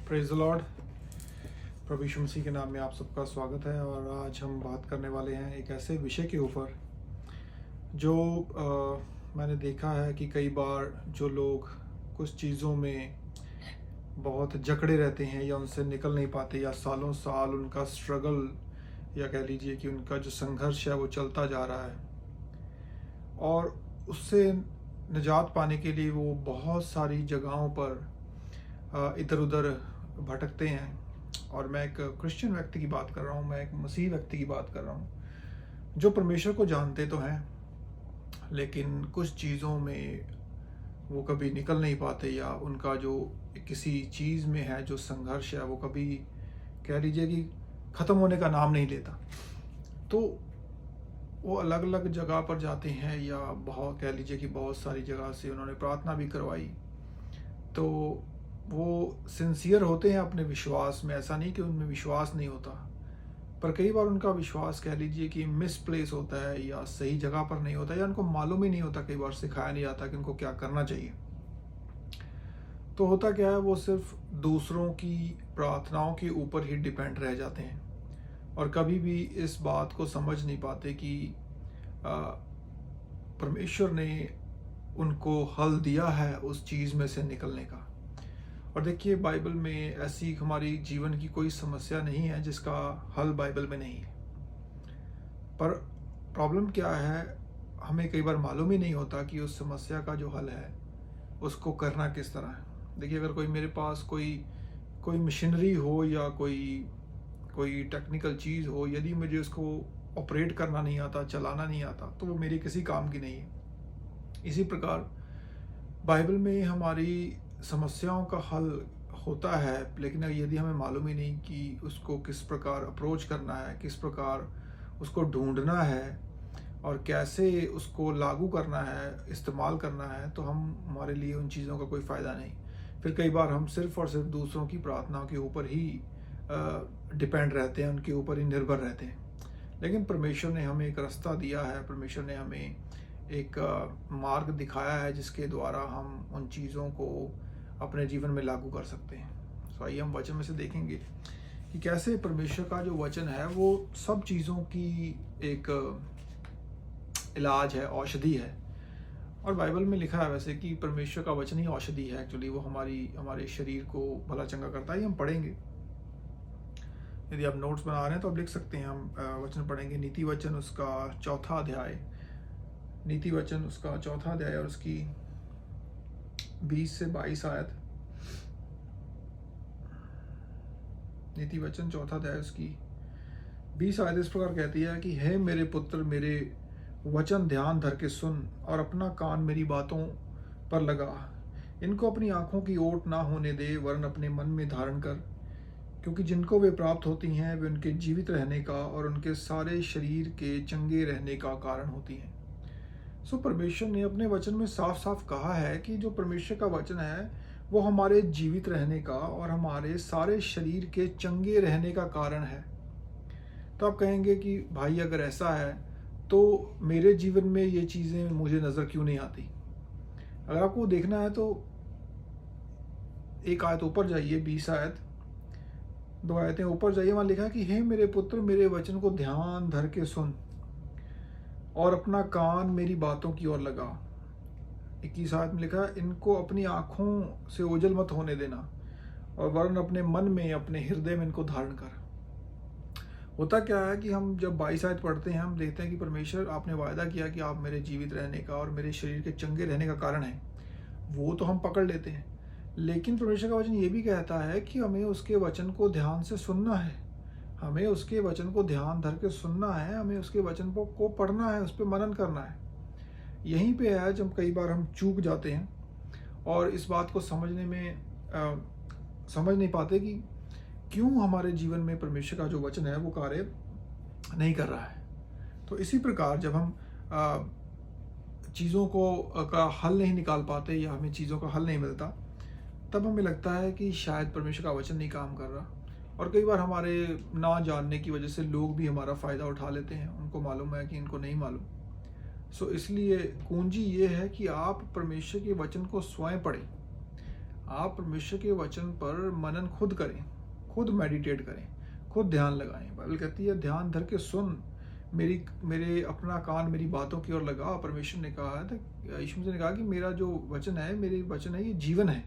Praise the lord. प्रभु यीशु मसीह के नाम में आप सबका स्वागत है। और आज हम बात करने वाले हैं एक ऐसे विषय के ऊपर जो मैंने देखा है कि कई बार जो लोग कुछ चीज़ों में बहुत जकड़े रहते हैं या उनसे निकल नहीं पाते, या सालों साल उनका स्ट्रगल या कह लीजिए कि उनका जो संघर्ष है वो चलता जा रहा है, और उससे निजात पाने के लिए वो बहुत सारी जगहों पर इधर उधर भटकते हैं। और मैं एक क्रिश्चियन व्यक्ति की बात कर रहा हूँ, मैं एक मसीह व्यक्ति की बात कर रहा हूँ, जो परमेश्वर को जानते तो हैं लेकिन कुछ चीज़ों में वो कभी निकल नहीं पाते, या उनका जो किसी चीज़ में है जो संघर्ष है वो कभी कह लीजिए कि ख़त्म होने का नाम नहीं लेता। तो वो अलग अलग जगह पर जाते हैं, या बहुत कह लीजिए कि बहुत सारी जगह से उन्होंने प्रार्थना भी करवाई, तो वो सिंसियर होते हैं अपने विश्वास में। ऐसा नहीं कि उनमें विश्वास नहीं होता, पर कई बार उनका विश्वास कह लीजिए कि मिसप्लेस होता है, या सही जगह पर नहीं होता, या उनको मालूम ही नहीं होता, कई बार सिखाया नहीं जाता कि उनको क्या करना चाहिए। तो होता क्या है, वो सिर्फ दूसरों की प्रार्थनाओं के ऊपर ही डिपेंड रह जाते हैं, और कभी भी इस बात को समझ नहीं पाते कि परमेश्वर ने उनको हल दिया है उस चीज़ में से निकलने का। और देखिए, बाइबल में ऐसी हमारी जीवन की कोई समस्या नहीं है जिसका हल बाइबल में नहीं है। पर प्रॉब्लम क्या है, हमें कई बार मालूम ही नहीं होता कि उस समस्या का जो हल है उसको करना किस तरह है। देखिए, अगर कोई मेरे पास कोई मशीनरी हो या कोई टेक्निकल चीज़ हो, यदि मुझे उसको ऑपरेट करना नहीं आता, चलाना नहीं आता, तो वो मेरे किसी काम की नहीं है। इसी प्रकार बाइबल में हमारी समस्याओं का हल होता है, लेकिन यदि हमें मालूम ही नहीं कि उसको किस प्रकार अप्रोच करना है, किस प्रकार उसको ढूंढना है और कैसे उसको लागू करना है, इस्तेमाल करना है, तो हमारे लिए उन चीज़ों का कोई फ़ायदा नहीं। फिर कई बार हम सिर्फ़ और सिर्फ दूसरों की प्रार्थनाओं के ऊपर ही डिपेंड रहते हैं, उनके ऊपर ही निर्भर रहते हैं। लेकिन परमेश्वर ने हमें एक रास्ता दिया है, परमेश्वर ने हमें एक मार्ग दिखाया है जिसके द्वारा हम उन चीज़ों को अपने जीवन में लागू कर सकते हैं। तो आइए हम वचन में से देखेंगे कि कैसे परमेश्वर का जो वचन है वो सब चीज़ों की एक इलाज है, औषधि है। और बाइबल में लिखा है वैसे कि परमेश्वर का वचन ही औषधि है। एक्चुअली वो हमारे शरीर को भला चंगा करता है। हम पढ़ेंगे, यदि आप नोट्स बना रहे हैं तो आप लिख सकते हैं। हम वचन पढ़ेंगे, नीति वचन उसका चौथा अध्याय, नीति वचन उसका चौथा अध्याय और उसकी 20 से 22 आयत। नीति वचन चौथा अध्याय उसकी 20 आयत इस प्रकार कहती है कि हे मेरे पुत्र, मेरे वचन ध्यान धर के सुन और अपना कान मेरी बातों पर लगा। इनको अपनी आंखों की ओट ना होने दे, वरन अपने मन में धारण कर, क्योंकि जिनको वे प्राप्त होती हैं वे उनके जीवित रहने का और उनके सारे शरीर के चंगे रहने का कारण होती हैं। सो परमेश्वर ने अपने वचन में साफ साफ कहा है कि जो परमेश्वर का वचन है वो हमारे जीवित रहने का और हमारे सारे शरीर के चंगे रहने का कारण है। तो आप कहेंगे कि भाई अगर ऐसा है तो मेरे जीवन में ये चीज़ें मुझे नज़र क्यों नहीं आती। अगर आपको देखना है तो एक आयत ऊपर जाइए, 20 आयत, 2 आयतें ऊपर जाइए, वहाँ लिखा है कि हे मेरे पुत्र, मेरे वचन को ध्यान धर के सुन और अपना कान मेरी बातों की ओर लगा। 21 आयत में लिखा है, इनको अपनी आंखों से ओझल मत होने देना, और वरन अपने मन में, अपने हृदय में इनको धारण कर। होता क्या है कि हम जब 22 आयत पढ़ते हैं, हम देखते हैं कि परमेश्वर, आपने वायदा किया कि आप मेरे जीवित रहने का और मेरे शरीर के चंगे रहने का कारण है। वो तो हम पकड़ लेते हैं, लेकिन परमेश्वर का वचन ये भी कहता है कि हमें उसके वचन को ध्यान से सुनना है, हमें उसके वचन को ध्यान धर के सुनना है, हमें उसके वचन को पढ़ना है, उस पर मनन करना है। यहीं पे है जब कई बार हम चूक जाते हैं और इस बात को समझने में समझ नहीं पाते कि क्यों हमारे जीवन में परमेश्वर का जो वचन है वो कार्य नहीं कर रहा है। तो इसी प्रकार जब हम चीज़ों का हल नहीं निकाल पाते, या हमें चीज़ों का हल नहीं मिलता, तब हमें लगता है कि शायद परमेश्वर का वचन नहीं काम कर रहा। और कई बार हमारे ना जानने की वजह से लोग भी हमारा फ़ायदा उठा लेते हैं, उनको मालूम है कि इनको नहीं मालूम। सो इसलिए कुंजी ये है कि आप परमेश्वर के वचन को स्वयं पढ़ें, आप परमेश्वर के वचन पर मनन खुद करें, खुद मेडिटेट करें, खुद ध्यान लगाएं। बाइबल कहती है ध्यान धर के सुन, मेरे अपना कान मेरी बातों की ओर लगा। परमेश्वर ने कहा था, यीशु मसीह ने कहा कि मेरा जो वचन है, मेरे वचन है, ये जीवन है।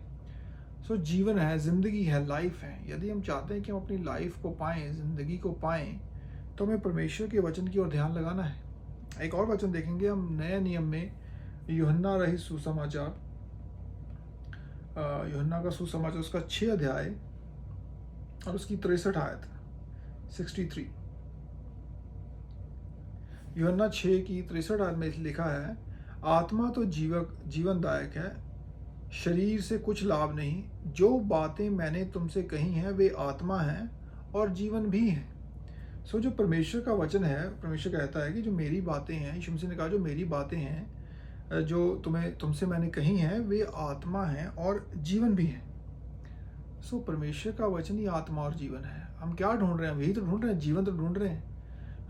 सो जीवन है, जिंदगी है, लाइफ है। यदि हम चाहते हैं कि हम अपनी लाइफ को पाएं, जिंदगी को पाएं, तो हमें परमेश्वर के वचन की ओर ध्यान लगाना है। एक और वचन देखेंगे हम नए नियम में, यूहन्ना रहित सुसमाचार, यूहन्ना का सुसमाचार, उसका 6 अध्याय और उसकी 63 आयत 63। यूहन्ना 6 की 63 आयत में लिखा है, आत्मा तो जीवनदायक है, शरीर से कुछ लाभ नहीं। जो बातें मैंने तुमसे कही हैं वे आत्मा हैं और जीवन भी हैं। सो जो परमेश्वर का वचन है, परमेश्वर कहता है कि जो मेरी बातें हैं, यीशु मसीह ने कहा जो मेरी बातें हैं जो तुमसे मैंने कही हैं वे आत्मा हैं और जीवन भी हैं। सो परमेश्वर का वचन ही आत्मा और जीवन है। हम क्या ढूंढ रहे हैं? यही तो ढूंढ रहे हैं, जीवन तो ढूंढ रहे हैं।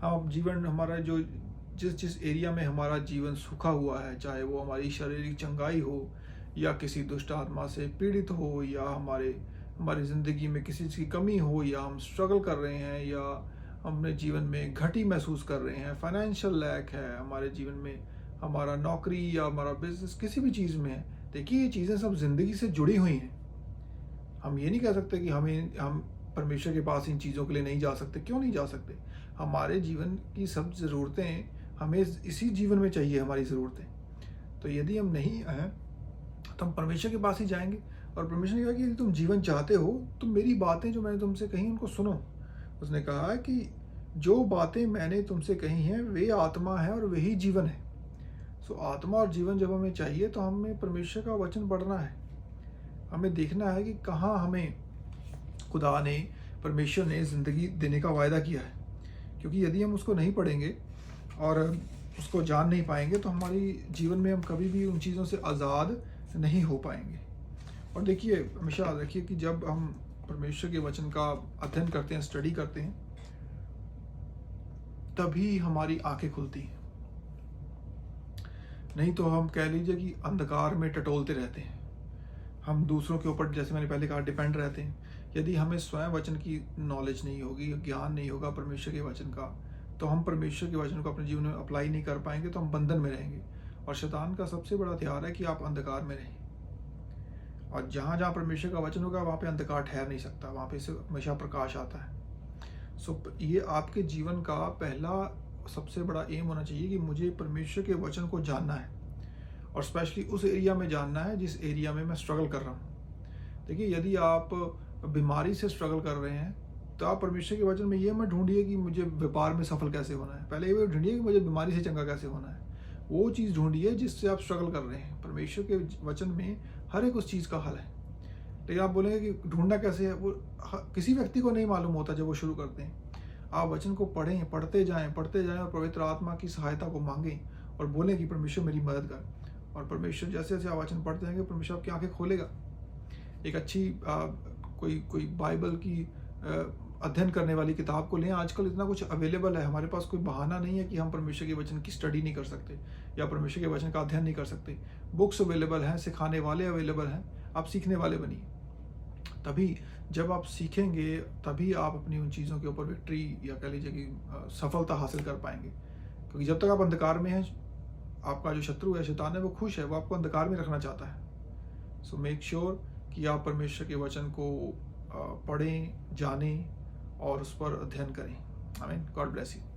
हम जीवन हमारा जो जिस एरिया में हमारा जीवन सूखा हुआ है, चाहे वो हमारी शारीरिक चंगाई हो या किसी दुष्ट आत्मा से पीड़ित हो, या हमारी ज़िंदगी में किसी चीज़ की कमी हो, या हम स्ट्रगल कर रहे हैं, या अपने जीवन में घटी महसूस कर रहे हैं, फाइनेंशियल लैक है हमारे जीवन में, हमारा नौकरी या हमारा बिजनेस किसी भी चीज़ में है। देखिए ये चीज़ें सब ज़िंदगी से जुड़ी हुई हैं। हम ये नहीं कह सकते कि हम परमेश्वर के पास इन चीज़ों के लिए नहीं जा सकते। क्यों नहीं जा सकते? हमारे जीवन की सब ज़रूरतें हमें इसी जीवन में चाहिए, हमारी ज़रूरतें। तो यदि हम नहीं हैं तो हम परमेश्वर के पास ही जाएंगे। और परमेश्वर ने कहा कि यदि तुम जीवन चाहते हो तो मेरी बातें जो मैंने तुमसे कही उनको सुनो। उसने कहा कि जो बातें मैंने तुमसे कही हैं वे आत्मा है और वही जीवन है। सो आत्मा और जीवन जब हमें चाहिए तो हमें परमेश्वर का वचन पढ़ना है। हमें देखना है कि कहाँ हमें खुदा ने, परमेश्वर ने ज़िंदगी देने का वायदा किया है। क्योंकि यदि हम उसको नहीं पढ़ेंगे और उसको जान नहीं पाएंगे तो हमारी जीवन में हम कभी भी उन चीज़ों से आज़ाद नहीं हो पाएंगे। और देखिए, हमेशा याद रखिए कि जब हम परमेश्वर के वचन का अध्ययन करते हैं, स्टडी करते हैं, तभी हमारी आंखें खुलती हैं। नहीं तो हम कह लीजिए कि अंधकार में टटोलते रहते हैं। हम दूसरों के ऊपर, जैसे मैंने पहले कहा, डिपेंड रहते हैं। यदि हमें स्वयं वचन की नॉलेज नहीं होगी, ज्ञान नहीं होगा परमेश्वर के वचन का, तो हम परमेश्वर के वचन को अपने जीवन में अप्लाई नहीं कर पाएंगे, तो हम बंधन में रहेंगे। और शैतान का सबसे बड़ा हथियार है कि आप अंधकार में रहें। और जहाँ जहाँ परमेश्वर का वचन होगा वहाँ पे अंधकार ठहर नहीं सकता, वहाँ पे से हमेशा प्रकाश आता है। सो ये आपके जीवन का पहला सबसे बड़ा एम होना चाहिए कि मुझे परमेश्वर के वचन को जानना है, और स्पेशली उस एरिया में जानना है जिस एरिया में मैं स्ट्रगल कर रहा हूँ। देखिए, यदि आप बीमारी से स्ट्रगल कर रहे हैं तो आप परमेश्वर के वचन में ये मत ढूंढिए कि मुझे व्यापार में सफल कैसे होना है, पहले ये ढूंढिए कि मुझे बीमारी से चंगा कैसे होना है। वो चीज़ ढूंढिए जिससे आप स्ट्रगल कर रहे हैं। परमेश्वर के वचन में हर एक उस चीज़ का हल है। लेकिन आप बोलेंगे कि ढूंढना कैसे है, वो किसी व्यक्ति को नहीं मालूम होता जब वो शुरू करते हैं। आप वचन को पढ़ें, पढ़ते जाएं और पवित्र आत्मा की सहायता को मांगें और बोलें कि परमेश्वर मेरी मदद कर। और परमेश्वर जैसे जैसे आप वचन पढ़ते जाएंगे, परमेश्वर आपकी आंखें खोलेगा। एक अच्छी कोई बाइबल की अध्ययन करने वाली किताब को लें। आजकल इतना कुछ अवेलेबल है, हमारे पास कोई बहाना नहीं है कि हम परमेश्वर के वचन की स्टडी नहीं कर सकते या परमेश्वर के वचन का अध्ययन नहीं कर सकते। बुक्स अवेलेबल हैं, सिखाने वाले अवेलेबल हैं, आप सीखने वाले बनिए। तभी जब आप सीखेंगे तभी आप अपनी उन चीज़ों के ऊपर विक्ट्री या कह लीजिए कि सफलता हासिल कर पाएंगे। क्योंकि जब तक आप अंधकार में हैं, आपका जो शत्रु है, शैतान है, वो खुश है, वो आपको अंधकार में रखना चाहता है। सो मेक श्योर कि आप परमेश्वर के वचन को पढ़ें, जानें और उस पर अध्ययन करें। आमीन। God bless you.